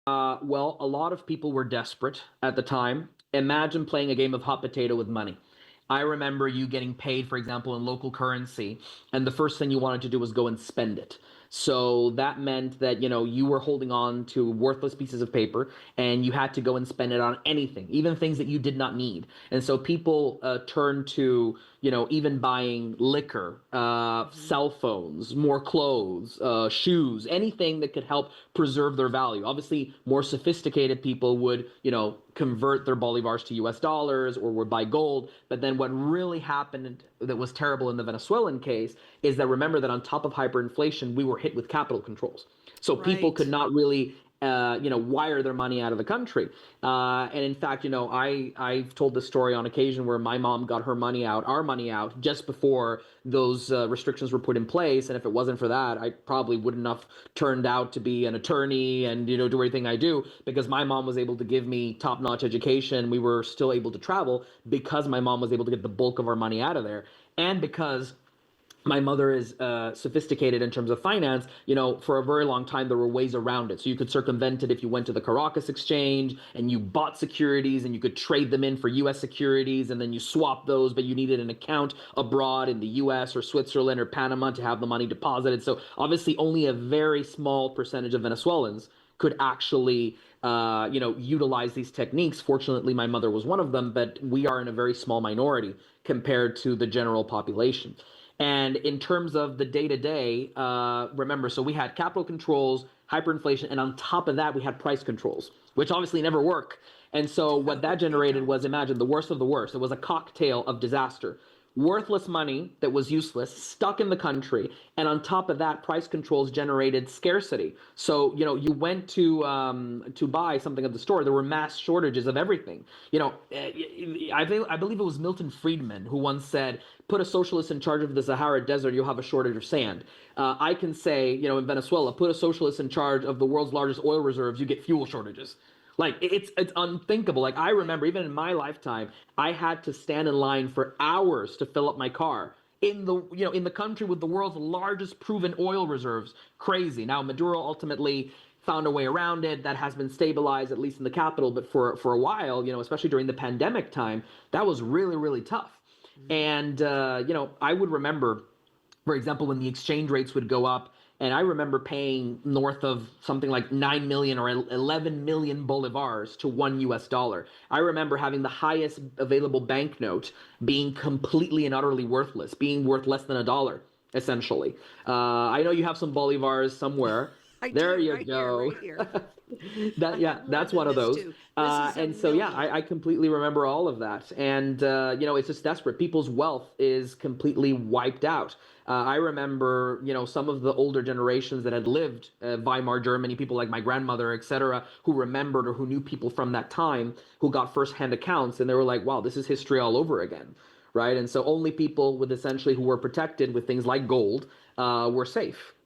Well, a lot of people were desperate at the time. Imagine playing a game of hot potato with money. I remember you getting paid, for example, in local currency, and the first thing you wanted to do was go and spend it. So that meant that, you were holding on to worthless pieces of paper and you had to go and spend it on anything, even things that you did not need. And so people turned to, even buying liquor, Hmm. cell phones, more clothes, shoes, anything that could help preserve their value. Obviously, more sophisticated people would, convert their bolivars to US dollars or would buy gold. But then what really happened that was terrible in the Venezuelan case is that remember that on top of hyperinflation, we were hit with capital controls. So people could Right. not really wire their money out of the country. And in fact, I've told this story on occasion where my mom got her money out, our money out, just before those restrictions were put in place. And if it wasn't for that, I probably wouldn't have turned out to be an attorney and do everything I do because my mom was able to give me top-notch education. We were still able to travel because my mom was able to get the bulk of our money out of there, and because my mother is sophisticated in terms of finance. For a very long time, there were ways around it. So you could circumvent it if you went to the Caracas exchange and you bought securities and you could trade them in for US securities and then you swap those, but you needed an account abroad in the US or Switzerland or Panama to have the money deposited. So obviously, only a very small percentage of Venezuelans could actually utilize these techniques. Fortunately, my mother was one of them, but we are in a very small minority compared to the general population. And in terms of the day to day, remember, so we had capital controls, hyperinflation, and on top of that, we had price controls, which obviously never work. And so what that No, they generated was, don't. imagine, the worst of the worst. It was a cocktail of disaster. Worthless money that was useless, stuck in the country, and on top of that, price controls generated scarcity. So you went to buy something at the store, there were mass shortages of everything. I believe it was Milton Friedman who once said, "Put a socialist in charge of the Sahara Desert, you'll have a shortage of sand." I can say, in Venezuela, put a socialist in charge of the world's largest oil reserves, you get fuel shortages. Like it's unthinkable. Like I remember, Right. even in my lifetime, I had to stand in line for hours to fill up my car in the country with the world's largest proven oil reserves. Crazy. Now Maduro ultimately found a way around it. That has been stabilized, at least in the capital. But for a while, especially during the pandemic time, that was really really tough. Mm. And I would remember, for example, when the exchange rates would go up, and I remember paying north of something like 9 million or 11 million bolivars to $1. I remember having the highest available banknote being completely and utterly worthless, being worth less than a dollar, essentially. I know you have some bolivars somewhere. I There do, you right here, go. right here. That I have yeah, more that's than one of this those. too. This is a And so yeah, million. I completely remember all of that. And it's just desperate. People's wealth is completely wiped out. I remember, some of the older generations that had lived Weimar Germany, people like my grandmother, etc., who remembered or who knew people from that time who got firsthand accounts, and they were like, "Wow, this is history all over again." Right? And so only people with essentially who were protected with things like gold were safe.